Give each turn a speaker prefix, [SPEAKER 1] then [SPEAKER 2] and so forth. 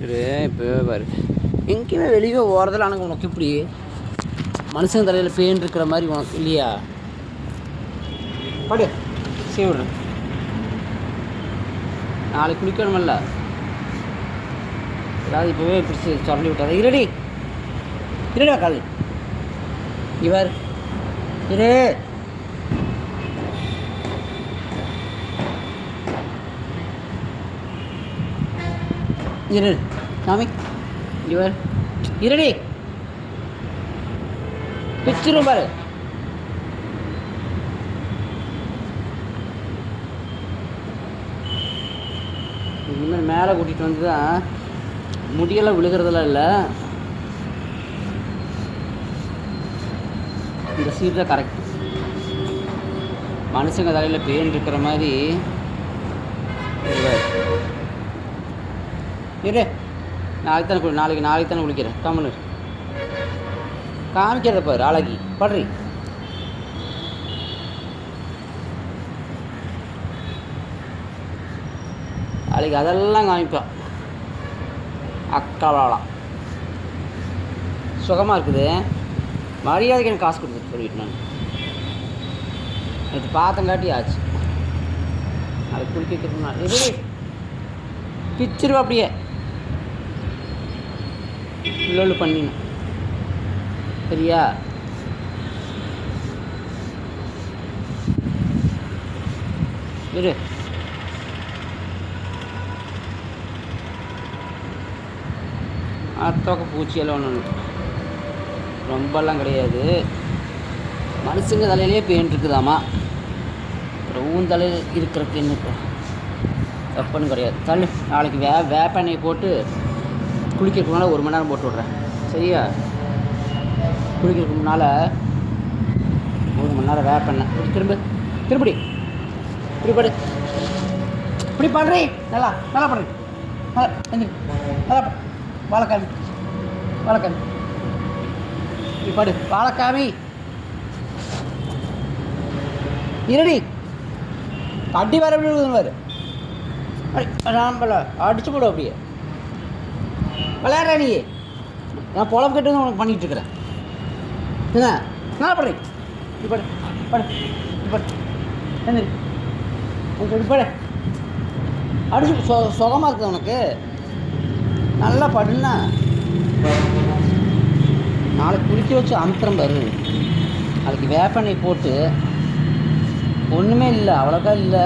[SPEAKER 1] இப்போ பாரு எங்கேயுமே வெளியே ஓடுறதில்ல. ஆனால் உனக்கு இப்படி மனுஷங்க தலையில் பேன் இருக்கிற மாதிரி உனக்கு இல்லையா? படு சரி விடுறேன். நாளைக்கு குளிக்கணுமில்ல, ஏதாவது இப்போவே பிடிச்சி சொல்லி விட்டாத. இருடா கால் இவர் இரு. இரு சாமி இவர் இருடி பிச்சிரும் பாரு. இனிமேல் மேலே கூட்டிகிட்டு வந்து தான் முடியெல்லாம் விழுகிறதெல்லாம் இல்லை. இந்த சீட் தான் கரெக்ட். மனுஷங்க தலையில் பேன் இருக்கிற மாதிரி இரு. நாளைக்கு தானே குளிக்கிறேன். கம்முன்னு காமிக்கிறத பாரு அழகி படுறி. நாளைக்கு அதெல்லாம் காமிப்பான். அக்காவலாம் சுகமாக இருக்குது. மரியாதைக்கு எனக்கு காசு கொடுத்துட்டு சொல்லிட்டு நான் நேற்று பார்த்தங்காட்டி ஆச்சு. நாளைக்கு குளிக்க வைக்கிறதுனா எப்படி பிச்சிருவா அப்படியே உள்ளு பண்ணினேன் சரியா? இரு அத்தோக்க பூச்சியெல்லாம் ஒன்று ரொம்பலாம் கிடையாது. மனுஷங்க தலையிலே பெயின் இருக்குதாம்மா. அப்புறம் ஊன் தலையில் இருக்கிறதுக்கு என்ன தப்புன்னு கிடையாது. தள்ளு. நாளைக்கு வேப்பெண்ணெய் போட்டு குளிக்கிறதுக்கு முன்னால் 1 மணி நேரம் போட்டு விட்றேன் சரியா? குளிக்கிறதுக்கு முன்னால் 1 மணி நேரம் வேப்பெண்ணெய். திருப்படி இப்படி படு. இப்படி பண்ணுறே. நல்லா பண்ணுறேன். நல்லா வாழைக்காமி இப்படி படு. வாழைக்காமி இருடி. அடி வர விடுவார். நாம்பல அடிச்சு போடும் அப்படியே. விளையாடுற நீ. நான் பொழப்பு கட்டு உனக்கு பண்ணிகிட்டு இருக்கிறேன். என்ன நல்லா பண்ணுறேன். இப்படி படு. அடிச்சு சுகமாக இருக்குது உனக்கு. நல்லா படுன்னா நாளைக்கு குளிக்க வச்சு அமுத்திரம் பாரு. அதுக்கு வேப்பெண்ணெய் போட்டு ஒன்றுமே இல்லை, அவ்வளோக்கா இல்லை.